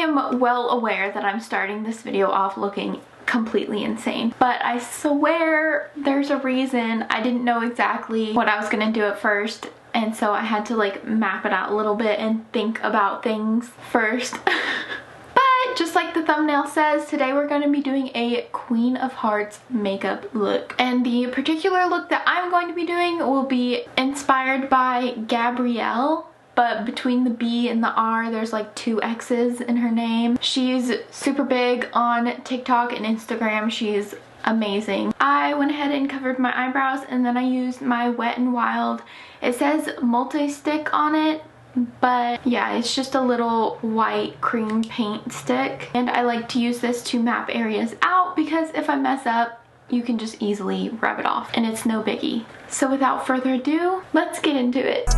am well aware that I'm starting this video off looking completely insane, but I swear there's a reason. I didn't know exactly what I was gonna do at first, and so I had to like map it out a little bit and think about things first. But just like the thumbnail says, today we're going to be doing a Queen of Hearts makeup look, and the particular look that I'm going to be doing will be inspired by Gabrielle, but between the B and the R there's like 2 X's in her name. She's super big on TikTok and Instagram. She's amazing. I went ahead and covered my eyebrows, and then I used my Wet n Wild. It says multi-stick on it, but yeah, it's just a little white cream paint stick, and I like to use this to map areas out because if I mess up, you can just easily rub it off and it's no biggie. So without further ado, let's get into it.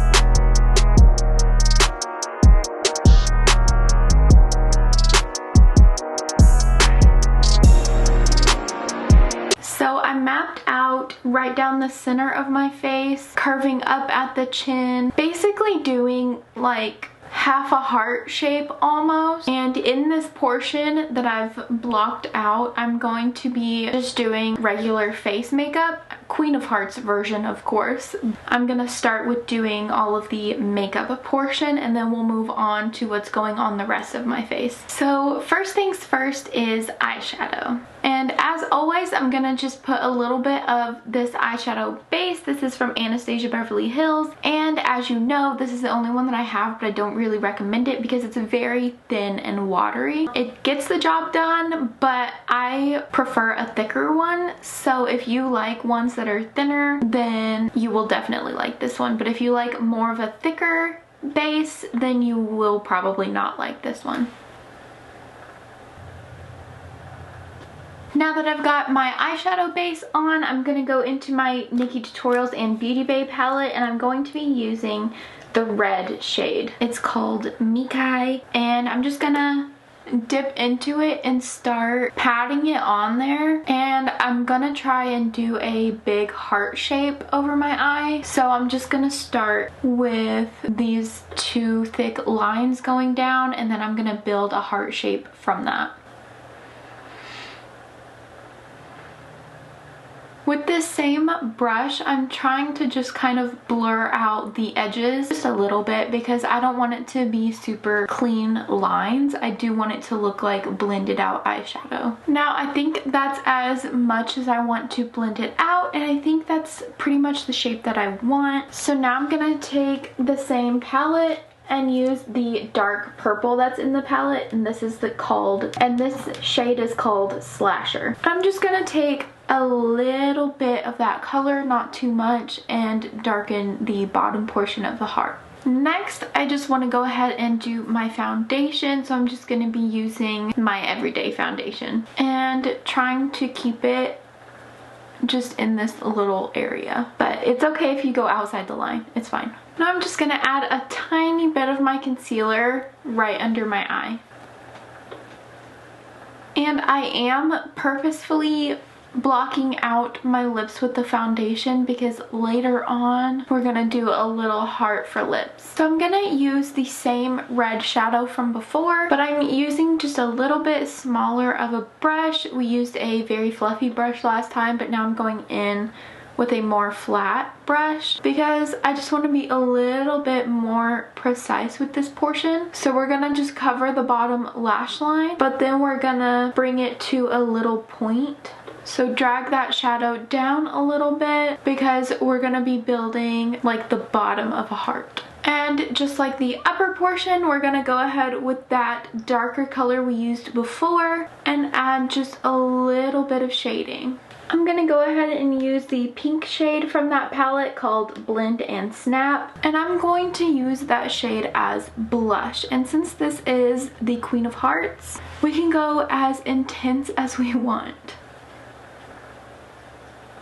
So I mapped out right down the center of my face, curving up at the chin, basically doing like half a heart shape almost. And in this portion that I've blocked out, I'm going to be just doing regular face makeup, Queen of Hearts version of course. I'm gonna start with doing all of the makeup portion, and then we'll move on to what's going on the rest of my face. So first things first is eyeshadow. And as always, I'm gonna just put a little bit of this eyeshadow base. This is from Anastasia Beverly Hills, and as you know, this is the only one that I have, but I don't really recommend it because it's very thin and watery. It gets the job done, but I prefer a thicker one. So if you like ones that are thinner, then you will definitely like this one. But if you like more of a thicker base, then you will probably not like this one. Now that I've got my eyeshadow base on, I'm going to go into my Nikkie Tutorials and Beauty Bay palette, and I'm going to be using the red shade. It's called Mikai, and I'm just gonna dip into it and start patting it on there, and I'm gonna try and do a big heart shape over my eye. So I'm just gonna start with these 2 thick lines going down, and then I'm gonna build a heart shape from that. With this same brush, I'm trying to just kind of blur out the edges just a little bit because I don't want it to be super clean lines. I do want it to look like blended out eyeshadow. Now I think that's as much as I want to blend it out, and I think that's pretty much the shape that I want. So now I'm gonna take the same palette and use the dark purple that's in the palette, and this shade is called Slasher. I'm just gonna take a little bit of that color, not too much, and darken the bottom portion of the heart. Next, I just want to go ahead and do my foundation, so I'm just going to be using my everyday foundation and trying to keep it just in this little area, but it's okay if you go outside the line, it's fine. Now I'm just going to add a tiny bit of my concealer right under my eye, and I am purposefully blocking out my lips with the foundation because later on we're gonna do a little heart for lips. So I'm gonna use the same red shadow from before, but I'm using just a little bit smaller of a brush. We used a very fluffy brush last time, but now I'm going in with a more flat brush because I just want to be a little bit more precise with this portion. So we're gonna just cover the bottom lash line, but then we're gonna bring it to a little point. So drag that shadow down a little bit because we're gonna be building like the bottom of a heart. And just like the upper portion, we're gonna go ahead with that darker color we used before and add just a little bit of shading. I'm gonna go ahead and use the pink shade from that palette called Blend and Snap, and I'm going to use that shade as blush. And since this is the Queen of Hearts, we can go as intense as we want.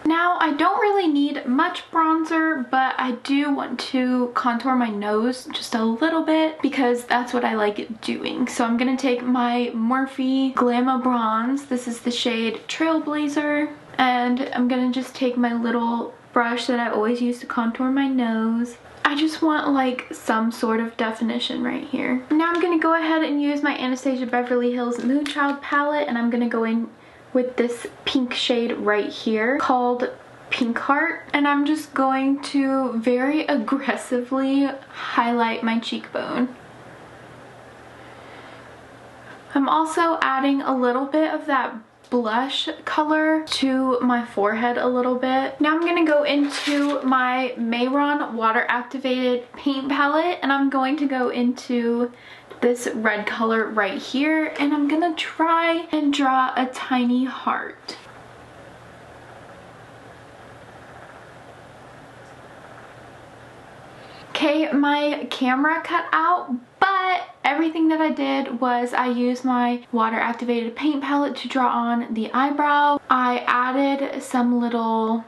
Now, I don't really need much bronzer, but I do want to contour my nose just a little bit because that's what I like doing. So I'm going to take my Morphe Glamour Bronze. This is the shade Trailblazer. And I'm going to just take my little brush that I always use to contour my nose I just want like some sort of definition right here. Now I'm gonna go ahead and use my Anastasia Beverly Hills Moonchild palette, and I'm gonna go in with this pink shade right here called Pink Heart, and I'm just going to very aggressively highlight my cheekbone. I'm also adding a little bit of that blush color to my forehead a little bit. Now I'm going to go into my Mehron water activated paint palette, and I'm going to go into this red color right here, and I'm going to try and draw a tiny heart. Okay, my camera cut out, but everything that I did was I used my water activated paint palette to draw on the eyebrow. I added some little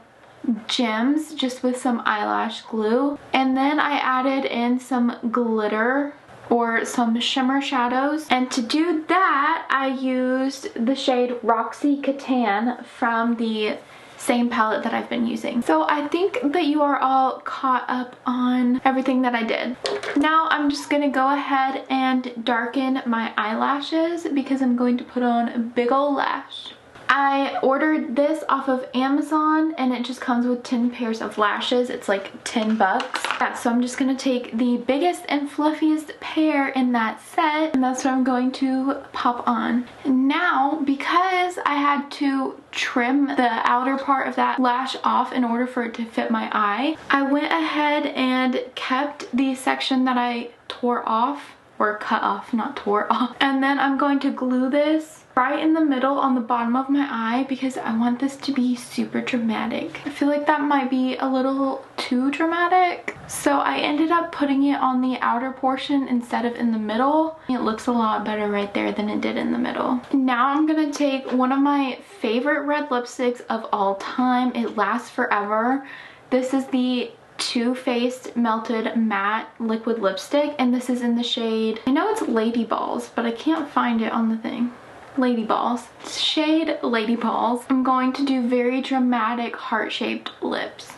gems just with some eyelash glue, and then I added in some glitter or some shimmer shadows, and to do that I used the shade Roxy Catan from the same palette that I've been using. So I think that you are all caught up on everything that I did. Now I'm just gonna go ahead and darken my eyelashes because I'm going to put on a big old lash. I ordered this off of Amazon, and it just comes with 10 pairs of lashes. It's like 10 bucks. Yeah, so I'm just gonna take the biggest and fluffiest pair in that set, and that's what I'm going to pop on. Now, because I had to trim the outer part of that lash off in order for it to fit my eye, I went ahead and kept the section that I tore off, or cut off, not tore off. And then I'm going to glue this right in the middle on the bottom of my eye because I want this to be super dramatic. I feel like that might be a little too dramatic. So I ended up putting it on the outer portion instead of in the middle. It looks a lot better right there than it did in the middle. Now I'm gonna take one of my favorite red lipsticks of all time. It lasts forever. This is the Too Faced Melted Matte Liquid Lipstick, and this is in the shade, I know it's Lady Balls, but I can't find it on the thing. Lady Balls. Shade Lady Balls. I'm going to do very dramatic heart-shaped lips.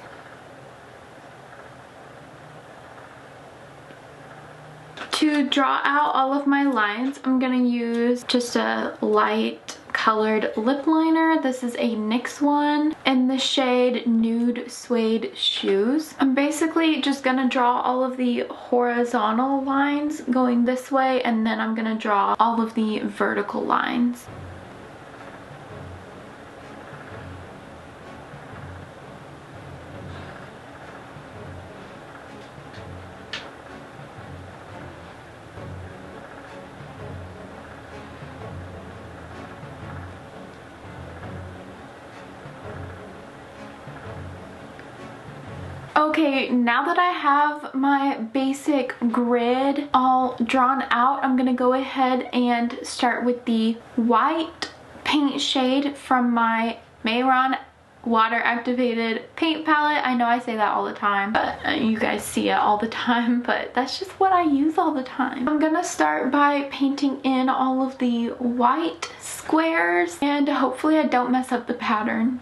To draw out all of my lines, I'm gonna use just a light colored lip liner. This is a NYX one in the shade Nude Suede Shoes. I'm basically just gonna draw all of the horizontal lines going this way, and then I'm gonna draw all of the vertical lines. Okay, now that I have my basic grid all drawn out, I'm gonna go ahead and start with the white paint shade from my Mehron water activated paint palette. I know I say that all the time, but you guys see it all the time, but that's just what I use all the time. I'm gonna start by painting in all of the white squares, and hopefully I don't mess up the pattern.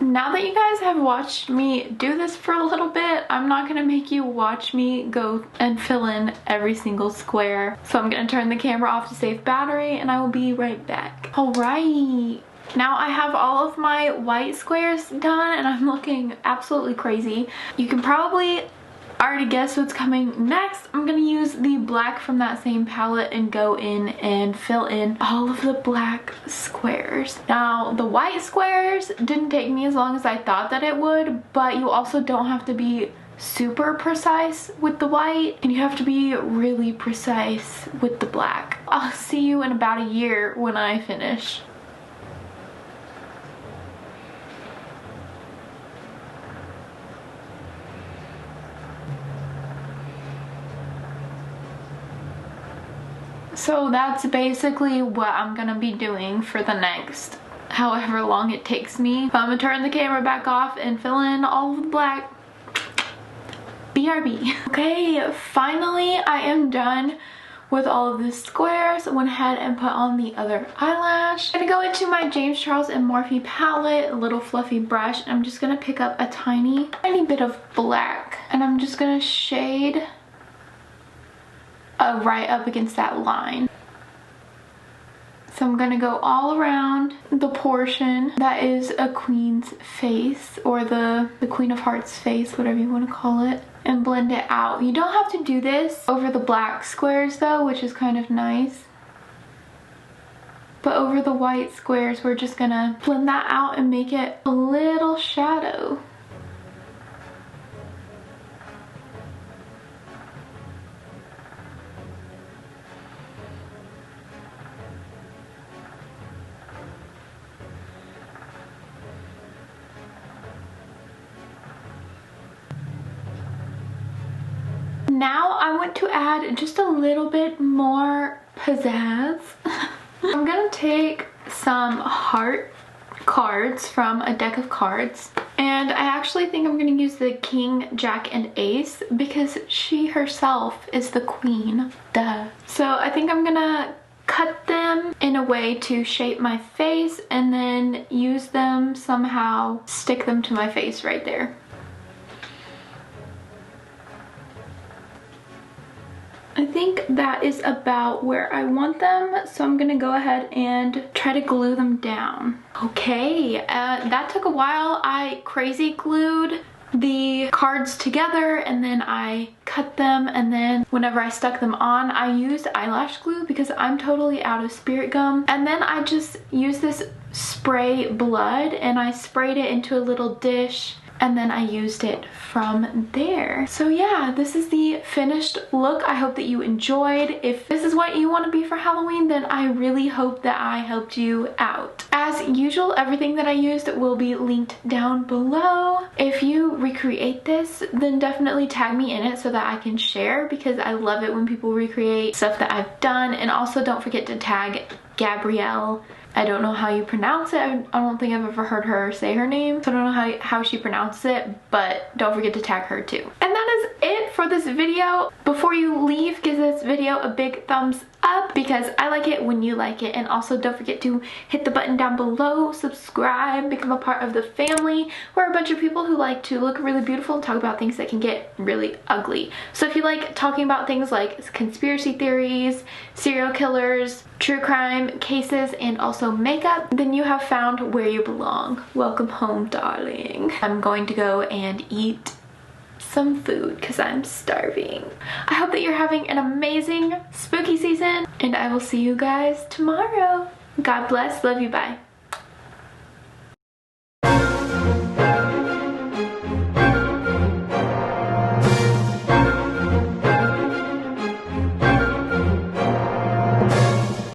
Now that you guys have watched me do this for a little bit, I'm not gonna make you watch me go and fill in every single square. So I'm gonna turn the camera off to save battery, and I will be right back. All right. Now I have all of my white squares done, and I'm looking absolutely crazy. You can probably already guess what's coming next. I'm gonna use the black from that same palette and go in and fill in all of the black squares. Now the white squares didn't take me as long as I thought that it would, but you also don't have to be super precise with the white, and you have to be really precise with the black. I'll see you in about a year when I finish. So that's basically what I'm gonna be doing for the next however long it takes me. But I'm gonna turn the camera back off and fill in all of the black. BRB. Okay, finally I am done with all of the squares. I went ahead and put on the other eyelash. I'm gonna go into my James Charles and Morphe palette, a little fluffy brush, and I'm just gonna pick up a tiny bit of black, and I'm just gonna shade right up against that line. So I'm gonna go all around the portion that is a queen's face, or the Queen of Hearts face, whatever you want to call it, and blend it out. You don't have to do this over the black squares though, which is kind of nice. But over the white squares, we're just gonna blend that out and make it a little shadow. Now I want to add just a little bit more pizzazz. I'm gonna take some heart cards from a deck of cards, and I actually think I'm gonna use the King, Jack, and Ace because she herself is the queen. Duh. So I think I'm gonna cut them in a way to shape my face and then use them somehow, stick them to my face right there. I think that is about where I want them, so I'm gonna go ahead and try to glue them down. Okay, that took a while. I crazy glued the cards together and then I cut them, and then whenever I stuck them on, I used eyelash glue because I'm totally out of spirit gum. And then I just used this spray blood and I sprayed it into a little dish, and then I used it from there. So yeah, this is the finished look. I hope that you enjoyed. If this is what you want to be for Halloween, then I really hope that I helped you out. As usual, everything that I used will be linked down below. If you recreate this, then definitely tag me in it so that I can share, because I love it when people recreate stuff that I've done. And also don't forget to tag Gabrielle. I don't know how you pronounce it. I don't think I've ever heard her say her name, so I don't know how she pronounces it, but don't forget to tag her too. And that is it for this video. Before you leave, give this video a big thumbs up because I like it when you like it. And also don't forget to hit the button down below, subscribe, become a part of the family. We're a bunch of people who like to look really beautiful and talk about things that can get really ugly. So if you like talking about things like conspiracy theories, serial killers, true crime cases, and also makeup, then you have found where you belong. Welcome home, darling. I'm going to go and eat some food because I'm starving. I hope that you're having an amazing spooky season, and I will see you guys tomorrow. God bless. Love you. Bye.